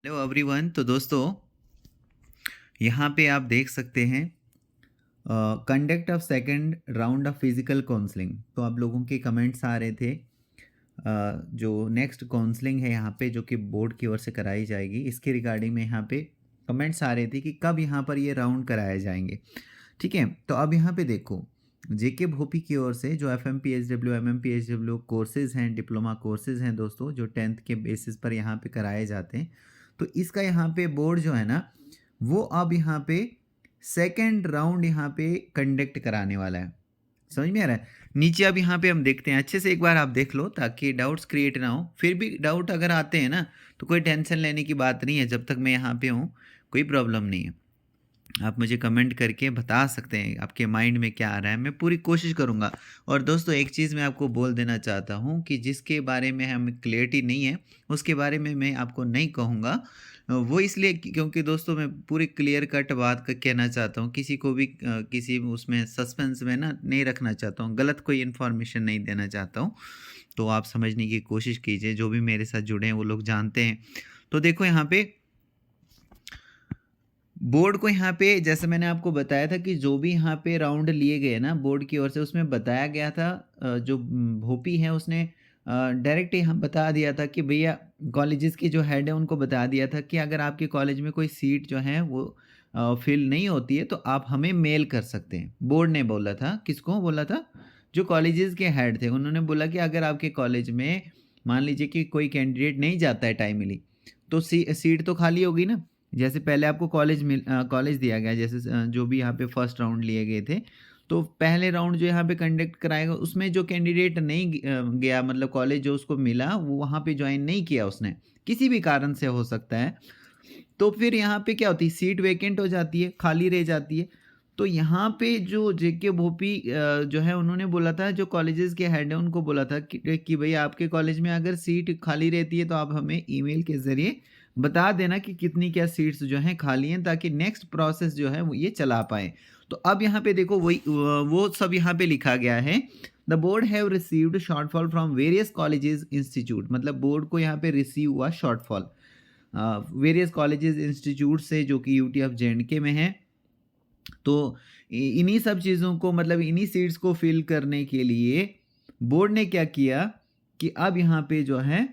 Hello everyone. तो दोस्तों यहाँ पे आप देख सकते हैं conduct of second round of physical counselling. तो आप लोगों के कमेंट्स आ रहे थे जो नेक्स्ट काउंसलिंग है यहाँ पे जो कि बोर्ड की ओर से कराई जाएगी, इसके रिगार्डिंग में यहाँ पे कमेंट्स आ रहे थे कि कब यहाँ पर ये राउंड कराए जाएंगे। ठीक है, तो अब यहाँ पे देखो जेके भोपी की ओर से जो F M P H W M M P H W courses हैं, डिप्लोमा कोर्सेज हैं दोस्तों, जो 10th के बेसिस पर यहाँ पे कराए जाते हैं। तो इसका यहाँ पे बोर्ड जो है ना वो अब यहाँ पे सेकेंड राउंड यहाँ पे कंडक्ट कराने वाला है। समझ में आ रहा है? नीचे अब यहाँ पे हम देखते हैं, अच्छे से एक बार आप देख लो ताकि डाउट्स क्रिएट ना हो। फिर भी डाउट अगर आते हैं ना तो कोई टेंशन लेने की बात नहीं है, जब तक मैं यहाँ पे हूँ कोई प्रॉब्लम नहीं है। आप मुझे कमेंट करके बता सकते हैं आपके माइंड में क्या आ रहा है, मैं पूरी कोशिश करूँगा। और दोस्तों एक चीज़ मैं आपको बोल देना चाहता हूँ कि जिसके बारे में हमें क्लियरिटी नहीं है उसके बारे में मैं आपको नहीं कहूँगा। वो इसलिए क्योंकि दोस्तों मैं पूरी क्लियर कट बात कहना चाहता हूँ, किसी को भी किसी उसमें सस्पेंस में ना नहीं रखना चाहता हूँ, गलत कोई इन्फॉर्मेशन नहीं देना चाहता हूँ। तो आप समझने की कोशिश कीजिए, जो भी मेरे साथ जुड़े हैं वो लोग जानते हैं। तो देखो यहाँ पे बोर्ड को यहाँ पे जैसे मैंने आपको बताया था कि जो भी यहाँ पे राउंड लिए गए ना बोर्ड की ओर से, उसमें बताया गया था जो भोपी है उसने डायरेक्ट यहाँ बता दिया था कि भैया कॉलेजेस के जो हेड है उनको बता दिया था कि अगर आपके कॉलेज में कोई सीट जो है वो फिल नहीं होती है तो आप हमें मेल कर सकते हैं। बोर्ड ने बोला था, किसको बोला था? जो कॉलेजेस के हेड थे उन्होंने बोला कि अगर आपके कॉलेज में मान लीजिए कि कोई कैंडिडेट नहीं जाता है टाइमली तो सीट तो खाली होगी ना। जैसे पहले आपको कॉलेज दिया गया, जैसे जो भी यहाँ पे फर्स्ट राउंड लिए गए थे, तो पहले राउंड जो यहाँ पे कंडक्ट कराएगा उसमें जो कैंडिडेट नहीं गया, मतलब कॉलेज जो उसको मिला वो वहाँ पे ज्वाइन नहीं किया उसने, किसी भी कारण से हो सकता है, तो फिर यहाँ पे क्या होती है, सीट वैकेंट हो जाती है, खाली रह जाती है। तो यहाँ पे जो जेके भोपी जो है उन्होंने बोला था, जो कॉलेजेस के हेड है उनको बोला था कि भाई आपके कॉलेज में अगर सीट खाली रहती है तो आप हमें ईमेल के ज़रिए बता देना कि कितनी क्या सीट्स जो हैं खाली हैं, ताकि नेक्स्ट प्रोसेस जो है वो ये चला पाए। तो अब यहाँ पे देखो वही वो सब यहाँ पे लिखा गया है। The board have received shortfall from various colleges institute, मतलब बोर्ड को यहाँ पे रिसीव हुआ शॉर्टफॉल वेरियस कॉलेजेस इंस्टीट्यूट से जो कि यूटी ऑफ जे में है। तो इन्हीं सब चीज़ों को, मतलब इन्हीं सीट्स को फिल करने के लिए बोर्ड ने क्या किया कि अब यहाँ पे जो है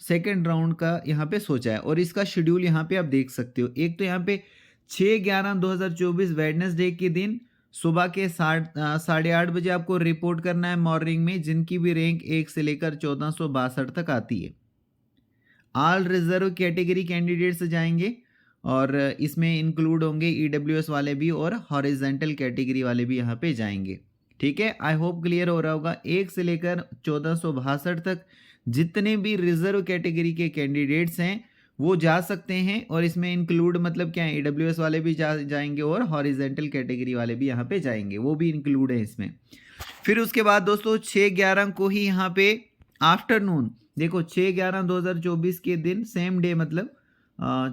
सेकेंड राउंड का यहाँ पे सोचा है। और इसका शेड्यूल यहाँ पे आप देख सकते हो। एक तो यहाँ पे 6/11/2024 वेडनेसडे के दिन सुबह के 8:30 बजे आपको रिपोर्ट करना है मॉर्निंग में, जिनकी भी रैंक 1 से लेकर 1462 तक आती है। ऑल रिजर्व कैटेगरी कैंडिडेट्स जाएंगे और इसमें इंक्लूड होंगे ईडब्ल्यूएस वाले भी और हॉरिजेंटल कैटेगरी वाले भी यहाँ पे जाएंगे। ठीक है, आई होप क्लियर हो रहा होगा। 1 से लेकर 1462 तक जितने भी रिजर्व कैटेगरी के कैंडिडेट्स हैं वो जा सकते हैं, और इसमें इंक्लूड मतलब क्या है, ईडब्ल्यूएस वाले भी जाएंगे और हॉरिजेंटल कैटेगरी वाले भी यहाँ पे जाएंगे, वो भी इंक्लूड है इसमें। फिर उसके बाद दोस्तों 6/11 को ही यहाँ पे आफ्टरनून, देखो 6/11/2024 के दिन सेम डे, मतलब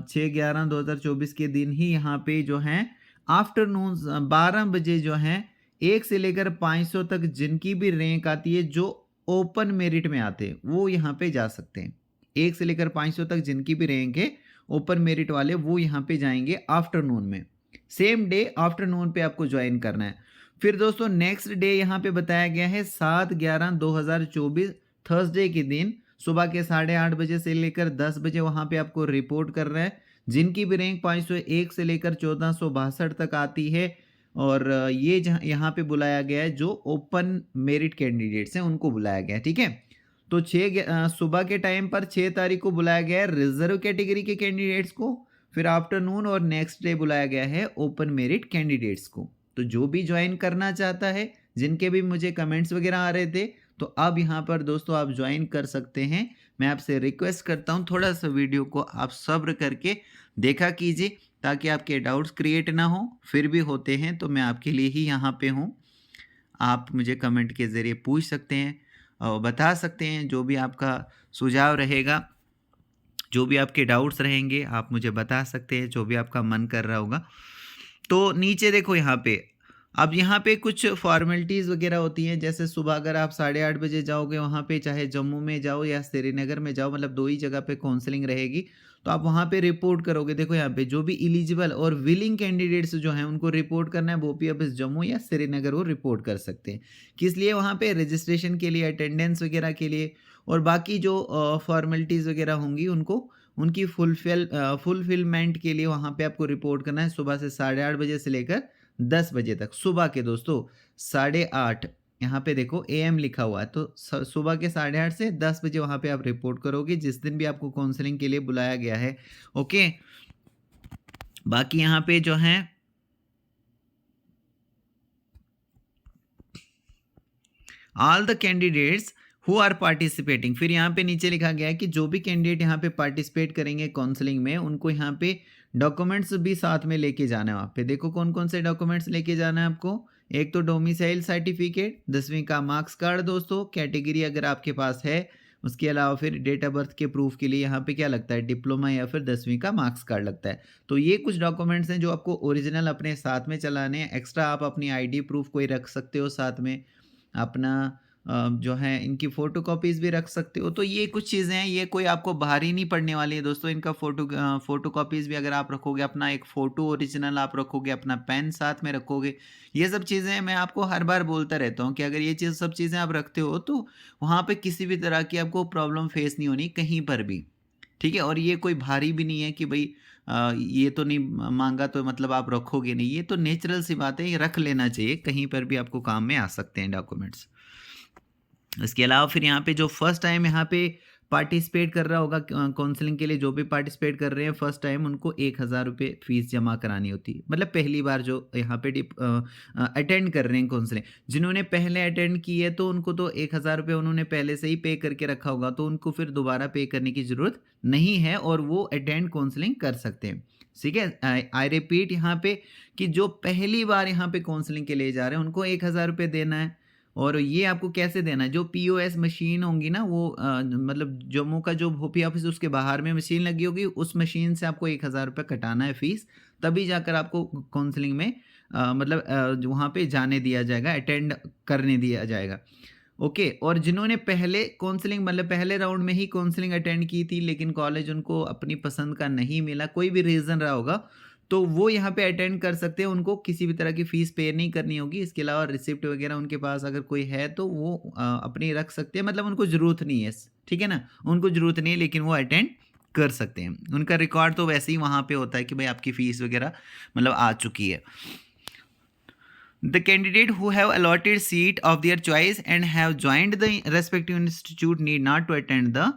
6/11/2024 के दिन ही यहाँ पे जो है आफ्टरनून 12 बजे जो है 1 से लेकर 500 तक जिनकी भी रैंक आती है, जो ओपन मेरिट में आते हैं वो यहाँ पे जा सकते हैं। 1 से लेकर 500 तक जिनकी भी रैंक है ओपन मेरिट वाले, वो यहाँ पे जाएंगे आफ्टरनून में। सेम डे आफ्टरनून पे आपको ज्वाइन करना है। फिर दोस्तों नेक्स्ट डे यहाँ पे बताया गया है 7/11/2024 थर्सडे के दिन सुबह के 8:30 बजे से लेकर 10 बजे वहाँ पे आपको रिपोर्ट करना है, जिनकी भी रैंक 501 से लेकर 1462 तक आती है। और ये यहाँ पे बुलाया गया है जो ओपन मेरिट कैंडिडेट्स हैं उनको बुलाया गया है। ठीक है, तो सुबह के टाइम पर 6 तारीख को बुलाया गया है रिजर्व कैटेगरी के कैंडिडेट्स को, फिर आफ्टरनून और नेक्स्ट डे बुलाया गया है ओपन मेरिट कैंडिडेट्स को। तो जो भी ज्वाइन करना चाहता है, जिनके भी मुझे कमेंट्स वगैरह आ रहे थे, तो अब यहाँ पर दोस्तों आप ज्वाइन कर सकते हैं। मैं आपसे रिक्वेस्ट करता हूँ थोड़ा सा वीडियो को आप सब्र करके देखा कीजिए, ताकि आपके डाउट्स क्रिएट ना हो। फिर भी होते हैं तो मैं आपके लिए ही यहाँ पे हूँ। आप मुझे कमेंट के ज़रिए पूछ सकते हैं और बता सकते हैं, जो भी आपका सुझाव रहेगा, जो भी आपके डाउट्स रहेंगे आप मुझे बता सकते हैं, जो भी आपका मन कर रहा होगा। तो नीचे देखो यहाँ पे, अब यहाँ पे कुछ फॉर्मेलिटीज़ वगैरह होती हैं। जैसे सुबह अगर आप 8:30 बजे जाओगे वहाँ पे, चाहे जम्मू में जाओ या श्रीनगर में जाओ, मतलब 2 ही जगह पे काउंसलिंग रहेगी, तो आप वहाँ पे रिपोर्ट करोगे। देखो यहाँ पे जो भी एलिजिबल और विलिंग कैंडिडेट्स जो हैं उनको रिपोर्ट करना है भोपी ऑफिस जम्मू या श्रीनगर, वो रिपोर्ट कर सकते हैं। किस लिए? वहाँ पे रजिस्ट्रेशन के लिए, अटेंडेंस वगैरह के लिए, और बाकी जो फॉर्मेलिटीज़ वगैरह होंगी उनको, उनकी फुलफिलमेंट के लिए वहाँ पे आपको रिपोर्ट करना है सुबह से 8:30 बजे से लेकर 10 बजे तक। सुबह के दोस्तों 8:30, यहाँ पे देखो एएम लिखा हुआ है, तो सुबह के 8:30 से 10 बजे वहाँ पे आप रिपोर्ट करोगे जिस दिन भी आपको काउंसलिंग के लिए बुलाया गया है। ओके, बाकी यहाँ पे जो है all the candidates who are participating, फिर यहाँ पे नीचे लिखा गया है कि जो भी कैंडिडेट यहाँ पे पार्टिसिपेट करेंगे काउंसलिंग में, उनको यहाँ पे डॉक्यूमेंट्स भी साथ में लेके जाना है। वहाँ पे देखो कौन कौन से डॉक्यूमेंट्स लेके जाना है आपको। एक तो डोमिसाइल सर्टिफिकेट, 10वीं का मार्क्स कार्ड दोस्तों, कैटेगरी अगर आपके पास है। उसके अलावा फिर डेट ऑफ बर्थ के प्रूफ के लिए यहाँ पे क्या लगता है, डिप्लोमा या फिर 10वीं का मार्क्स कार्ड लगता है। तो ये कुछ डॉक्यूमेंट्स हैं जो आपको ओरिजिनल अपने साथ में चलाने हैं। एक्स्ट्रा आप अपनी आईडी प्रूफ कोई रख सकते हो साथ में, अपना जो है इनकी फ़ोटोकॉपीज़ भी रख सकते हो। तो ये कुछ चीज़ें हैं, ये कोई आपको भारी नहीं पड़ने वाली है दोस्तों। इनका फ़ोटोकॉपीज़ भी अगर आप रखोगे, अपना एक फ़ोटो ओरिजिनल आप रखोगे, अपना पेन साथ में रखोगे, ये सब चीज़ें मैं आपको हर बार बोलता रहता हूँ कि अगर ये सब चीज़ें आप रखते हो तो वहाँ पे किसी भी तरह की आपको प्रॉब्लम फेस नहीं होनी कहीं पर भी, ठीक है। और ये कोई भारी भी नहीं है कि भाई ये तो नहीं मांगा तो मतलब आप रखोगे नहीं, ये तो नेचुरल सी बात है, ये रख लेना चाहिए, कहीं पर भी आपको काम में आ सकते हैं डॉक्यूमेंट्स। इसके अलावा फिर यहाँ पे जो फर्स्ट टाइम यहाँ पे पार्टिसिपेट कर रहा होगा काउंसलिंग के लिए, जो भी पार्टिसिपेट कर रहे हैं फर्स्ट टाइम, उनको 1000 रुपये फीस जमा करानी होती है। मतलब पहली बार जो यहाँ पे अटेंड कर रहे हैं काउंसलिंग, जिन्होंने पहले अटेंड की है तो उनको तो 1000 रुपये उन्होंने पहले से ही पे करके रखा होगा, तो उनको फिर दोबारा पे करने की ज़रूरत नहीं है और वो अटेंड काउंसलिंग कर सकते हैं। ठीक है, आई रिपीट यहाँ पे कि जो पहली बार यहाँ पे काउंसलिंग के लिए जा रहे हैं उनको 1000 रुपये देना है। और ये आपको कैसे देना है, जो पीओएस मशीन होंगी ना, वो मतलब जम्मू का जो भोपी ऑफिस उसके बाहर में मशीन लगी होगी, उस मशीन से आपको 1000 रुपये कटाना है फीस, तभी जाकर आपको काउंसलिंग में मतलब वहाँ पे जाने दिया जाएगा, अटेंड करने दिया जाएगा। ओके, और जिन्होंने पहले काउंसलिंग मतलब पहले राउंड में ही काउंसलिंग अटेंड की थी लेकिन कॉलेज उनको अपनी पसंद का नहीं मिला, कोई भी रीज़न रहा होगा, तो वो यहाँ पे अटेंड कर सकते हैं, उनको किसी भी तरह की फ़ीस पे नहीं करनी होगी। इसके अलावा रिसिप्ट वगैरह उनके पास अगर कोई है तो वो अपनी रख सकते हैं, मतलब उनको ज़रूरत नहीं है, ठीक है ना? उनको ज़रूरत नहीं है लेकिन वो अटेंड कर सकते हैं। उनका रिकॉर्ड तो वैसे ही वहाँ पे होता है कि भाई आपकी फ़ीस वगैरह मतलब आ चुकी है। The candidate who have allotted seat of their choice and have joined the respective institute need not to attend the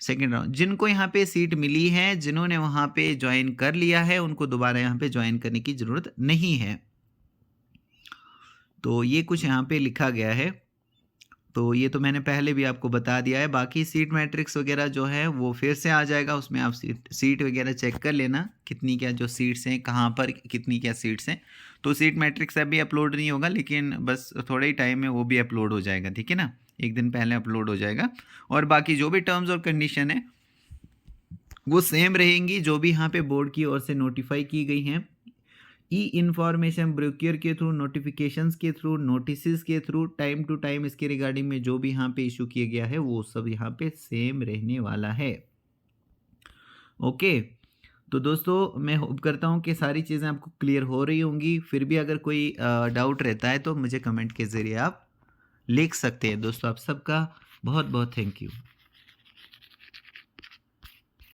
second round. जिनको यहाँ पे सीट मिली है, जिन्होंने वहाँ पे ज्वाइन कर लिया है, उनको दोबारा यहाँ पे ज्वाइन करने की ज़रूरत नहीं है। तो ये कुछ यहाँ पे लिखा गया है, तो ये तो मैंने पहले भी आपको बता दिया है। बाकी सीट मैट्रिक्स वगैरह जो है वो फिर से आ जाएगा, उसमें आप सीट वगैरह चेक कर लेना, कितनी क्या जो सीट्स हैं, कहाँ पर कितनी क्या सीट्स हैं। तो सीट मैट्रिक्स अभी अपलोड नहीं होगा, लेकिन बस थोड़े ही टाइम में वो भी अपलोड हो जाएगा, ठीक है ना, एक दिन पहले अपलोड हो जाएगा। और बाकी जो भी टर्म्स और कंडीशन है वो सेम रहेंगी जो भी यहाँ पे बोर्ड की ओर से नोटिफाई की गई हैं। ई इन्फॉर्मेशन ब्रोक्योर के थ्रू, नोटिफिकेशंस के थ्रू, नोटिस के थ्रू, टाइम टू टाइम इसके रिगार्डिंग में जो भी यहाँ पे इशू किया गया है वो सब यहाँ पे सेम रहने वाला है। ओके, तो दोस्तों मैं होप करता हूँ कि सारी चीज़ें आपको क्लियर हो रही होंगी। फिर भी अगर कोई डाउट रहता है तो मुझे कमेंट के ज़रिए आप लिख सकते हैं। दोस्तों आप सबका बहुत बहुत थैंक यू।